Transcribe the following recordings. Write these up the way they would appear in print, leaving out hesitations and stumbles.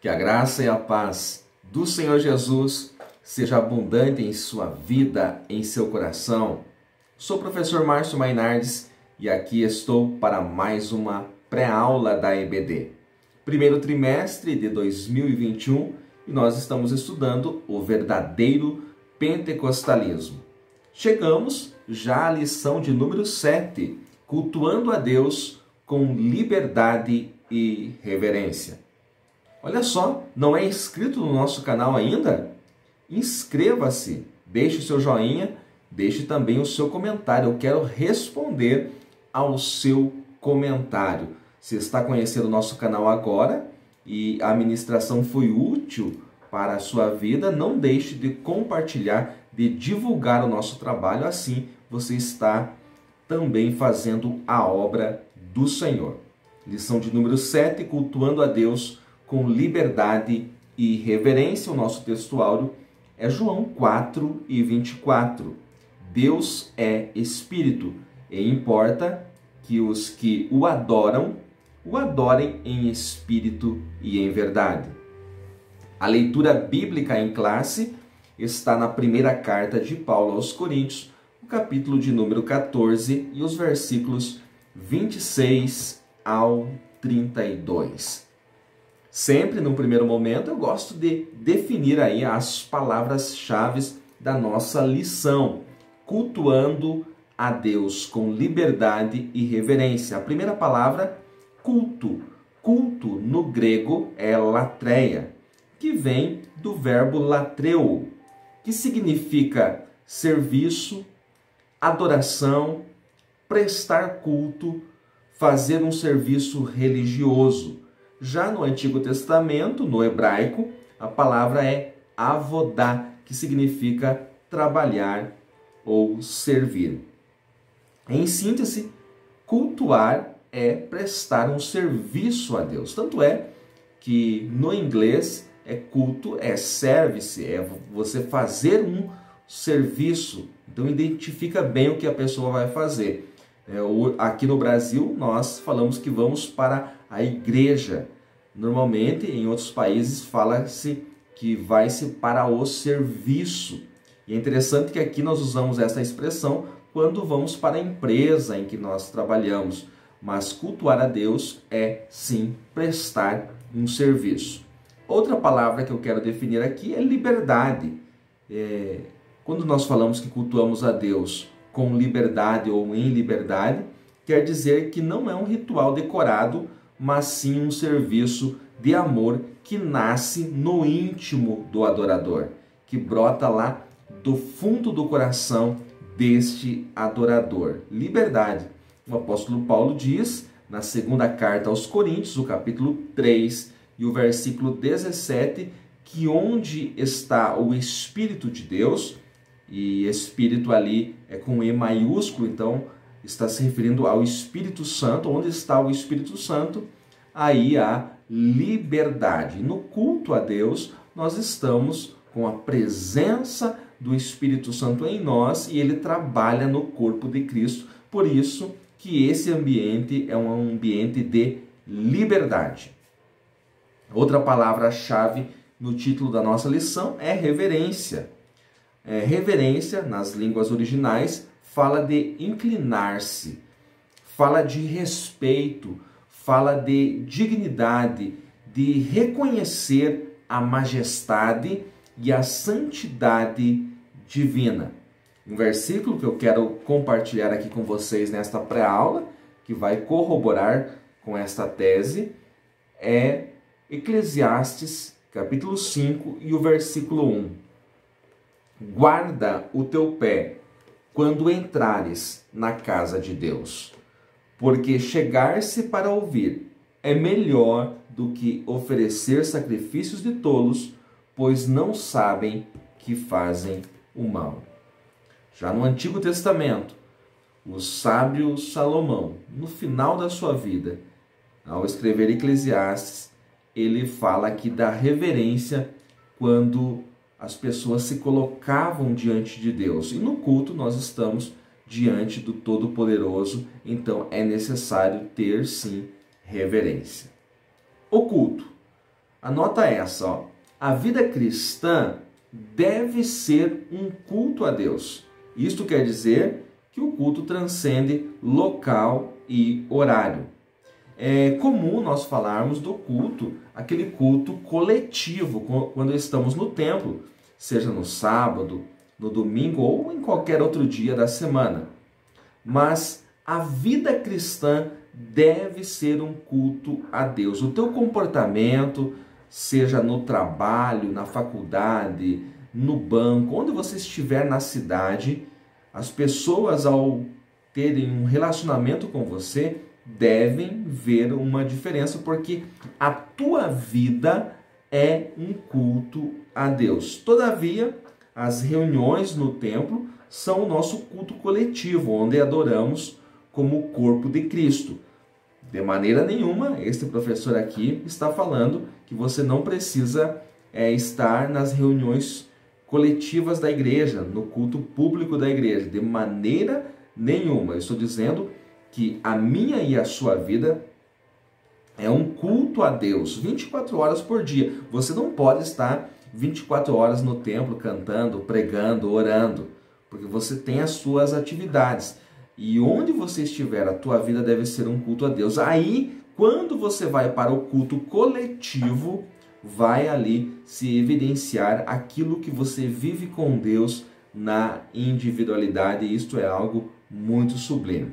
Que a graça e a paz do Senhor Jesus seja abundante em sua vida, em seu coração. Sou o professor Márcio Mainardes e aqui estou para mais uma pré-aula da EBD. Primeiro trimestre de 2021 e nós estamos estudando o verdadeiro pentecostalismo. Chegamos já à lição de número 7, cultuando a Deus com liberdade e reverência. Olha só, não é inscrito no nosso canal ainda? Inscreva-se, deixe o seu joinha, deixe também o seu comentário. Eu quero responder ao seu comentário. Se está conhecendo o nosso canal agora e a ministração foi útil para a sua vida, não deixe de compartilhar, de divulgar o nosso trabalho, assim você está também fazendo a obra do Senhor. Lição de número 7, cultuando a Deus com liberdade e reverência. O nosso textuário é João 4:24. Deus é Espírito e importa que os que o adoram, o adorem em espírito e em verdade. A leitura bíblica em classe está na primeira carta de Paulo aos Coríntios, o capítulo de número 14 e os versículos 26 ao 32. Sempre no primeiro momento eu gosto de definir aí as palavras-chave da nossa lição, cultuando a Deus com liberdade e reverência. A primeira palavra, culto. Culto no grego é latreia, que vem do verbo latreu, que significa serviço, adoração, prestar culto, fazer um serviço religioso. Já no Antigo Testamento, no hebraico, a palavra é avodá, que significa trabalhar ou servir. Em síntese, cultuar é prestar um serviço a Deus. Tanto é que no inglês culto é service, é você fazer um serviço. Então identifica bem o que a pessoa vai fazer. Aqui no Brasil nós falamos que vamos para a igreja. Normalmente em outros países fala-se que vai-se para o serviço. E é interessante que aqui nós usamos essa expressão quando vamos para a empresa em que nós trabalhamos. Mas cultuar a Deus é sim prestar um serviço. Outra palavra que eu quero definir aqui é liberdade. Quando nós falamos que cultuamos a Deus com liberdade ou em liberdade, quer dizer que não é um ritual decorado, mas sim um serviço de amor que nasce no íntimo do adorador, que brota lá do fundo do coração deste adorador. Liberdade. O apóstolo Paulo diz na segunda carta aos Coríntios, o capítulo 3 e o versículo 17, que onde está o Espírito de Deus, e Espírito ali é com E maiúsculo, então está se referindo ao Espírito Santo. Onde está o Espírito Santo, aí há liberdade. No culto a Deus, nós estamos com a presença do Espírito Santo em nós e ele trabalha no corpo de Cristo. Por isso que esse ambiente é um ambiente de liberdade. Outra palavra-chave no título da nossa lição é reverência. Reverência, nas línguas originais, fala de inclinar-se, fala de respeito, fala de dignidade, de reconhecer a majestade e a santidade divina. Um versículo que eu quero compartilhar aqui com vocês nesta pré-aula, que vai corroborar com esta tese, é Eclesiastes, capítulo 5 e o versículo 1. Guarda o teu pé quando entrares na casa de Deus, porque chegar-se para ouvir é melhor do que oferecer sacrifícios de tolos, pois não sabem que fazem o mal. Já no Antigo Testamento, o sábio Salomão, no final da sua vida, ao escrever Eclesiastes, ele fala aqui da reverência quando as pessoas se colocavam diante de Deus. E no culto nós estamos diante do Todo-Poderoso, então é necessário ter sim reverência. O culto. Anota essa, ó. A vida cristã deve ser um culto a Deus. Isto quer dizer que o culto transcende local e horário. É comum nós falarmos do culto, aquele culto coletivo, quando estamos no templo, seja no sábado, no domingo ou em qualquer outro dia da semana. Mas a vida cristã deve ser um culto a Deus. O teu comportamento, seja no trabalho, na faculdade, no banco, onde você estiver na cidade, as pessoas, ao terem um relacionamento com você, devem ver uma diferença, porque a tua vida é um culto a Deus. Todavia, as reuniões no templo são o nosso culto coletivo, onde adoramos como o corpo de Cristo. De maneira nenhuma, este professor aqui está falando que você não precisa estar nas reuniões coletivas da igreja, no culto público da igreja. De maneira nenhuma. Eu estou dizendo que a minha e a sua vida é um culto a Deus 24 horas por dia. Você não pode estar 24 horas no templo cantando, pregando, orando, porque você tem as suas atividades. E onde você estiver, a tua vida deve ser um culto a Deus. Aí, quando você vai para o culto coletivo, vai ali se evidenciar aquilo que você vive com Deus na individualidade. E isto é algo muito sublime.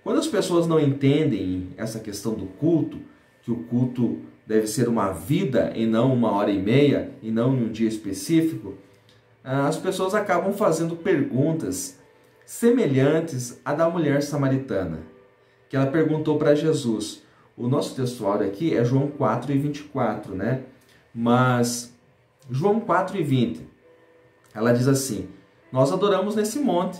Quando as pessoas não entendem essa questão do culto, que o culto deve ser uma vida e não 1h30, e não em um dia específico, as pessoas acabam fazendo perguntas semelhantes à da mulher samaritana, que ela perguntou para Jesus. O nosso textuário aqui é João 4:24, né? Mas João 4:20, ela diz assim: nós adoramos nesse monte,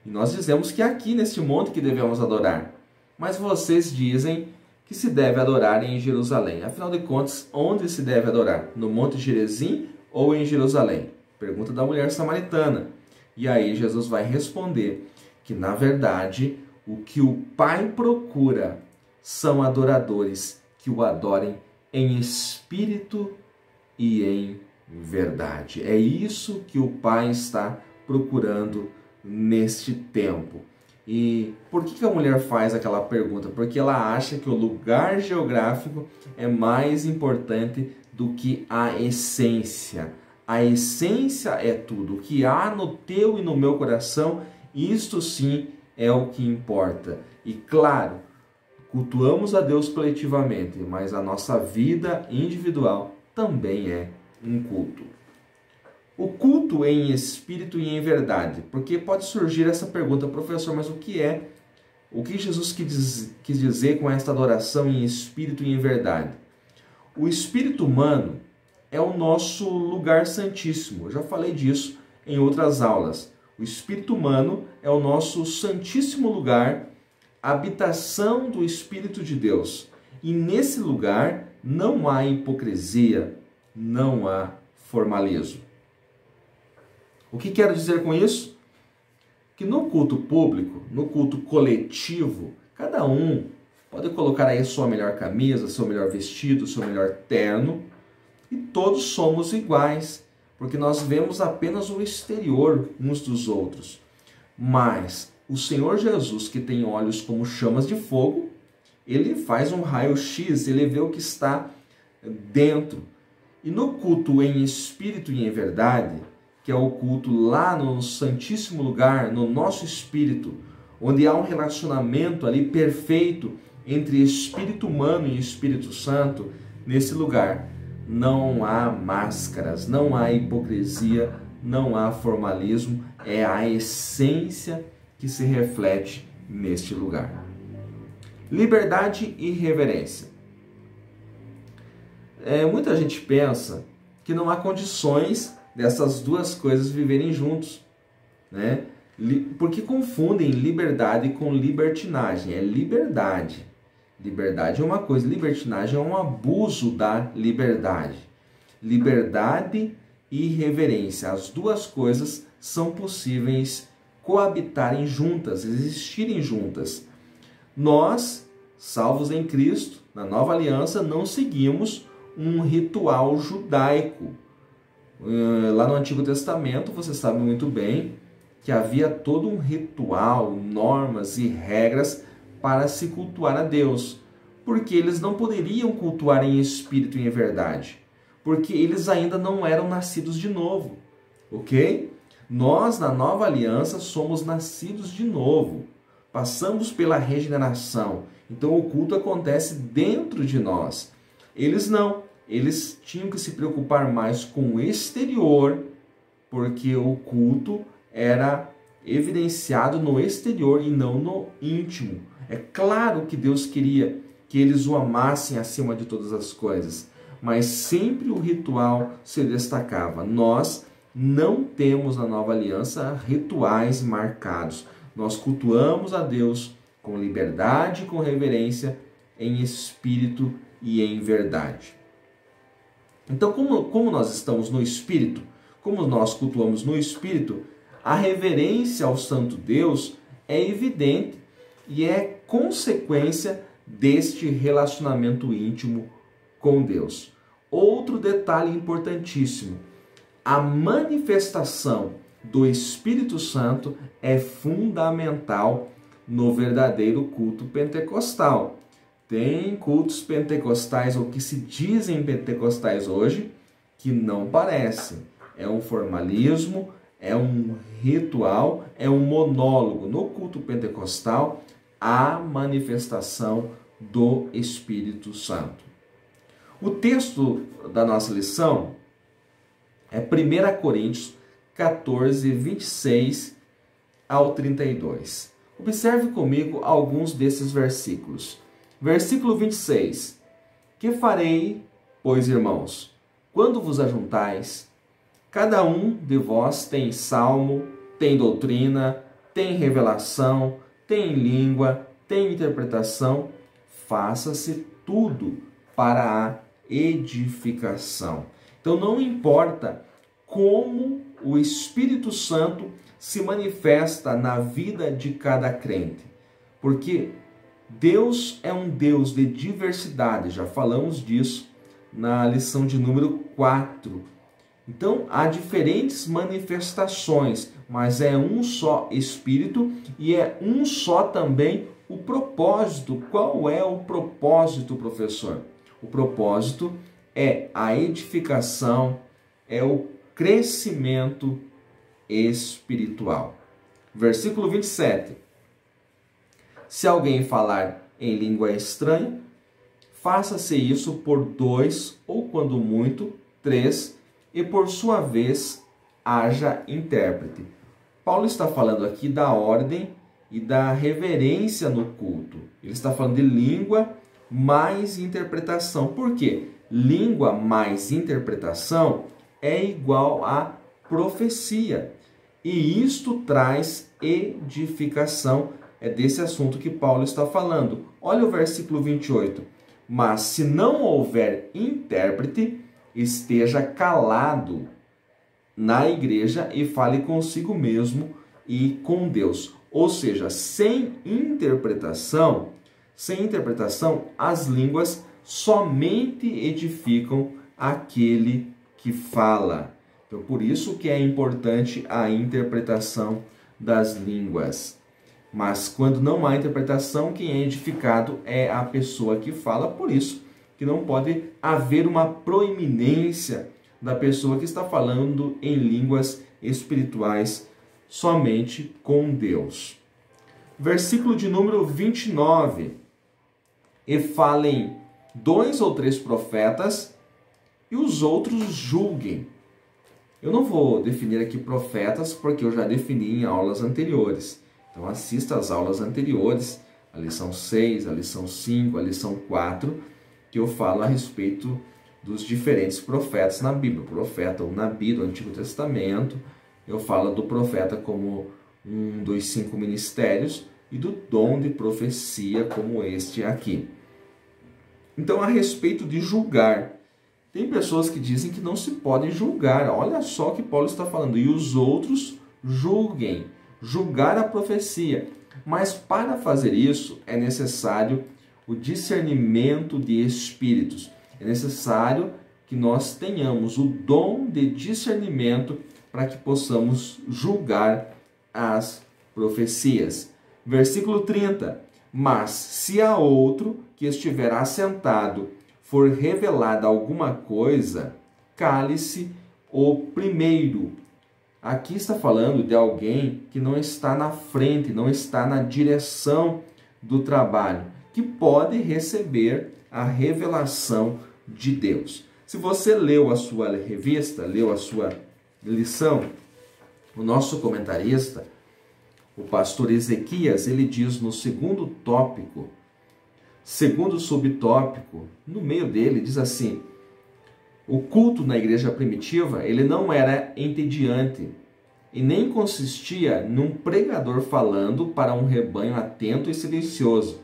e nós dizemos que é aqui neste monte que devemos adorar, mas vocês dizem que se deve adorar em Jerusalém. Afinal de contas, onde se deve adorar? No Monte Gerizim ou em Jerusalém? Pergunta da mulher samaritana. E aí Jesus vai responder que, na verdade, o que o Pai procura são adoradores que o adorem em espírito e em verdade. É isso que o Pai está procurando neste tempo. E por que a mulher faz aquela pergunta? Porque ela acha que o lugar geográfico é mais importante do que a essência. A essência é tudo. O que há no teu e no meu coração, isto sim é o que importa. E claro, cultuamos a Deus coletivamente, mas a nossa vida individual também é um culto. O culto em espírito e em verdade. Porque pode surgir essa pergunta: professor, mas o que Jesus quis dizer com esta adoração em espírito e em verdade? O espírito humano é o nosso lugar santíssimo. Eu já falei disso em outras aulas. O espírito humano é o nosso santíssimo lugar, habitação do Espírito de Deus. E nesse lugar não há hipocrisia, não há formalismo. O que quero dizer com isso? Que no culto público, no culto coletivo, cada um pode colocar aí sua melhor camisa, seu melhor vestido, seu melhor terno, e todos somos iguais, porque nós vemos apenas o exterior uns dos outros. Mas o Senhor Jesus, que tem olhos como chamas de fogo, ele faz um raio-x, ele vê o que está dentro. E no culto em espírito e em verdade, que é o culto lá no Santíssimo Lugar, no nosso espírito, onde há um relacionamento ali perfeito entre espírito humano e Espírito Santo, nesse lugar não há máscaras, não há hipocrisia, não há formalismo, é a essência que se reflete neste lugar. Liberdade e reverência. Muita gente pensa que não há condições dessas duas coisas viverem juntos, né? Porque confundem liberdade com libertinagem. É liberdade. Liberdade é uma coisa, libertinagem é um abuso da liberdade. Liberdade e reverência, as duas coisas são possíveis coabitarem juntas, existirem juntas. Nós, salvos em Cristo, na nova aliança, não seguimos um ritual judaico. Lá no Antigo Testamento, você sabe muito bem que havia todo um ritual, normas e regras para se cultuar a Deus, porque eles não poderiam cultuar em espírito e em verdade, porque eles ainda não eram nascidos de novo, ok? Nós, na nova aliança, somos nascidos de novo, passamos pela regeneração, então o culto acontece dentro de nós. Eles não. Eles tinham que se preocupar mais com o exterior, porque o culto era evidenciado no exterior e não no íntimo. É claro que Deus queria que eles o amassem acima de todas as coisas, mas sempre o ritual se destacava. Nós não temos na nova aliança rituais marcados. Nós cultuamos a Deus com liberdade e com reverência, em espírito e em verdade. Então, como nós estamos no Espírito, como nós cultuamos no Espírito, a reverência ao Santo Deus é evidente e é consequência deste relacionamento íntimo com Deus. Outro detalhe importantíssimo, a manifestação do Espírito Santo é fundamental no verdadeiro culto pentecostal. Tem cultos pentecostais, ou que se dizem pentecostais hoje, que não parecem. É um formalismo, é um ritual, é um monólogo. No culto pentecostal, há manifestação do Espírito Santo. O texto da nossa lição é 1 Coríntios 14, 26 ao 32. Observe comigo alguns desses versículos. Versículo 26. Que farei, pois, irmãos, quando vos ajuntais? Cada um de vós tem salmo, tem doutrina, tem revelação, tem língua, tem interpretação. Faça-se tudo para a edificação. Então não importa como o Espírito Santo se manifesta na vida de cada crente, porque Deus é um Deus de diversidade, já falamos disso na lição de número 4. Então, há diferentes manifestações, mas é um só Espírito e é um só também o propósito. Qual é o propósito, professor? O propósito é a edificação, é o crescimento espiritual. Versículo 27. Se alguém falar em língua estranha, faça-se isso por 2 ou, quando muito, 3, e por sua vez haja intérprete. Paulo está falando aqui da ordem e da reverência no culto. Ele está falando de língua mais interpretação. Por quê? Língua mais interpretação é igual a profecia. E isto traz edificação. É desse assunto que Paulo está falando. Olha o versículo 28. Mas se não houver intérprete, esteja calado na igreja e fale consigo mesmo e com Deus. Ou seja, sem interpretação, as línguas somente edificam aquele que fala. Então, por isso que é importante a interpretação das línguas. Mas quando não há interpretação, quem é edificado é a pessoa que fala. Por isso que não pode haver uma proeminência da pessoa que está falando em línguas espirituais somente com Deus. Versículo de número 29. E falem 2 ou 3 profetas e os outros julguem. Eu não vou definir aqui profetas porque eu já defini em aulas anteriores. Então assista às aulas anteriores, a lição 6, a lição 5, a lição 4, que eu falo a respeito dos diferentes profetas na Bíblia. O profeta, o Nabi do Antigo Testamento, eu falo do profeta como um dos 5 ministérios e do dom de profecia como este aqui. Então, a respeito de julgar, tem pessoas que dizem que não se pode julgar. Olha só o que Paulo está falando. E os outros julguem. Julgar a profecia. Mas para fazer isso é necessário o discernimento de espíritos. É necessário que nós tenhamos o dom de discernimento para que possamos julgar as profecias. Versículo 30. Mas se a outro que estiver assentado for revelada alguma coisa, cale-se o primeiro. Aqui está falando de alguém que não está na frente, não está na direção do trabalho, que pode receber a revelação de Deus. Se você leu a sua revista, leu a sua lição, o nosso comentarista, o pastor Ezequias, ele diz no segundo tópico, segundo subtópico, no meio dele, diz assim: o culto na igreja primitiva, ele não era entediante e nem consistia num pregador falando para um rebanho atento e silencioso,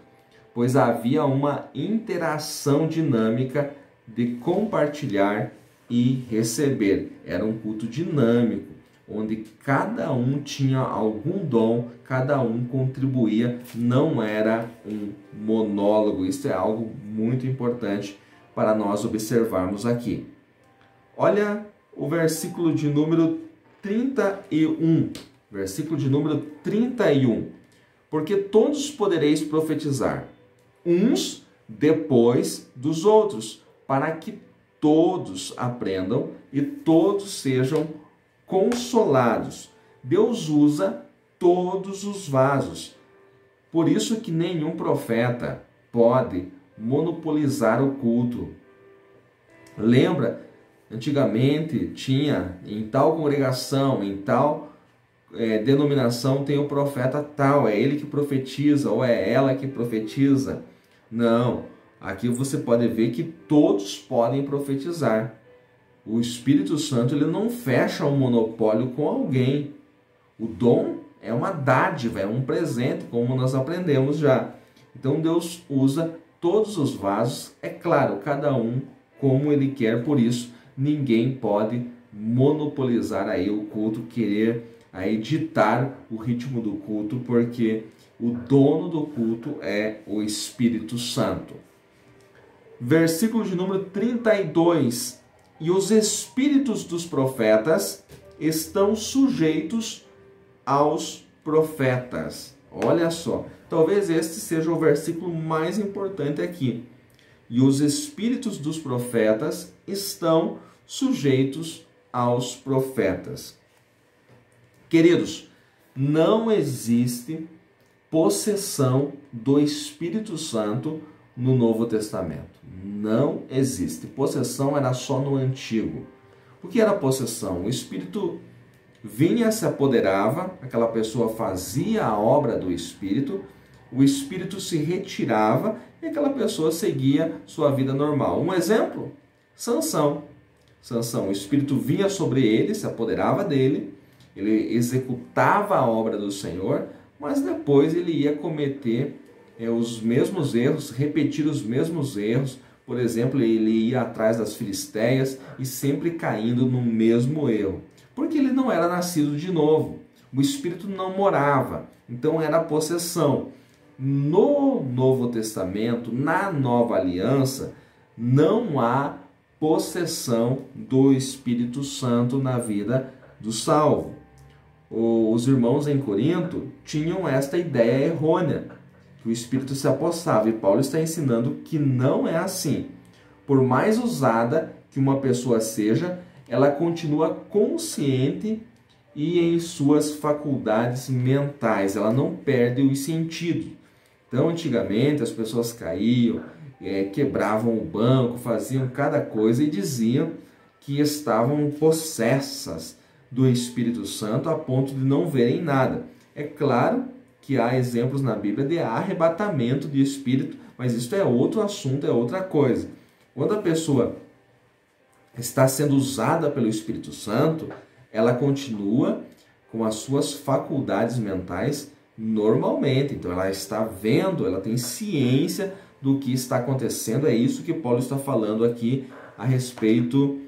pois havia uma interação dinâmica de compartilhar e receber. Era um culto dinâmico, onde cada um tinha algum dom, cada um contribuía, não era um monólogo. Isso é algo muito importante para nós observarmos aqui. Olha o versículo de número 31. Versículo de número 31. Porque todos podereis profetizar, uns depois dos outros, para que todos aprendam e todos sejam consolados. Deus usa todos os vasos. Por isso que nenhum profeta pode monopolizar o culto. Lembra, antigamente tinha em tal congregação, em tal denominação tem o profeta tal, é ele que profetiza ou é ela que profetiza. Não, aqui você pode ver que todos podem profetizar. O Espírito Santo ele não fecha um monopólio com alguém. O dom é uma dádiva, é um presente, como nós aprendemos já. Então Deus usa todos os vasos, é claro, cada um como ele quer, por isso ninguém pode monopolizar aí o culto, querer aí ditar o ritmo do culto, porque o dono do culto é o Espírito Santo. Versículo de número 32. E os espíritos dos profetas estão sujeitos aos profetas. Olha só, talvez este seja o versículo mais importante aqui. E os espíritos dos profetas estão sujeitos aos profetas. Queridos, não existe possessão do Espírito Santo no Novo Testamento. Não existe. Possessão era só no Antigo. O que era possessão? O Espírito vinha, se apoderava, aquela pessoa fazia a obra do Espírito, o Espírito se retirava e aquela pessoa seguia sua vida normal. Um exemplo? Sansão. Sansão, o Espírito vinha sobre ele, se apoderava dele, ele executava a obra do Senhor, mas depois ele ia cometer os mesmos erros, repetir os mesmos erros. Por exemplo, ele ia atrás das filisteias e sempre caindo no mesmo erro, porque ele não era nascido de novo. O Espírito não morava, então era possessão. No Novo Testamento, na Nova Aliança, não há possessão do Espírito Santo na vida do salvo. Os irmãos em Corinto tinham esta ideia errônea, que o Espírito se apossava, e Paulo está ensinando que não é assim. Por mais usada que uma pessoa seja, ela continua consciente e em suas faculdades mentais, ela não perde os sentidos. Então, antigamente, as pessoas caíam, quebravam o banco, faziam cada coisa e diziam que estavam possessas do Espírito Santo a ponto de não verem nada. É claro que há exemplos na Bíblia de arrebatamento de espírito, mas isso é outro assunto, é outra coisa. Quando a pessoa está sendo usada pelo Espírito Santo, ela continua com as suas faculdades mentais normalmente. Então ela está vendo, ela tem ciência do que está acontecendo. É isso que Paulo está falando aqui a respeito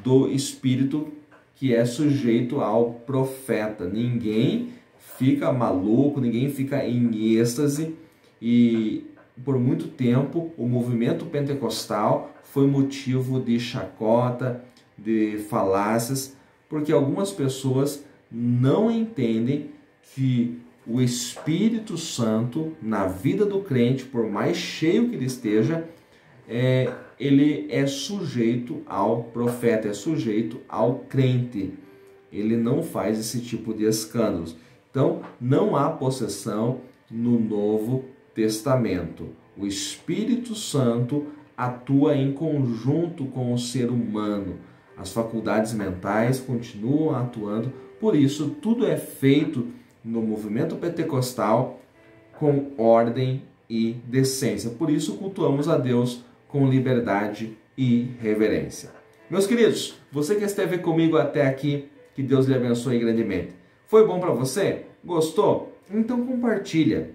do Espírito que é sujeito ao profeta. Ninguém fica maluco, ninguém fica em êxtase e por muito tempo, o movimento pentecostal foi motivo de chacota, de falácias, porque algumas pessoas não entendem que o Espírito Santo, na vida do crente, por mais cheio que ele esteja, ele é sujeito ao profeta, é sujeito ao crente. Ele não faz esse tipo de escândalos. Então, não há possessão no Novo Testamento. O Espírito Santo atua em conjunto com o ser humano. As faculdades mentais continuam atuando, por isso tudo é feito no movimento pentecostal com ordem e decência. Por isso cultuamos a Deus com liberdade e reverência. Meus queridos, você que esteve comigo até aqui, que Deus lhe abençoe grandemente. Foi bom para você? Gostou? Então compartilha.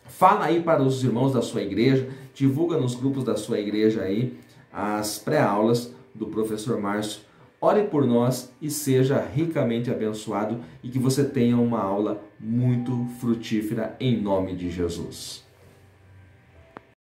Fala aí para os irmãos da sua igreja, divulga nos grupos da sua igreja aí as pré-aulas do professor Márcio. Ore por nós e seja ricamente abençoado e que você tenha uma aula muito frutífera em nome de Jesus.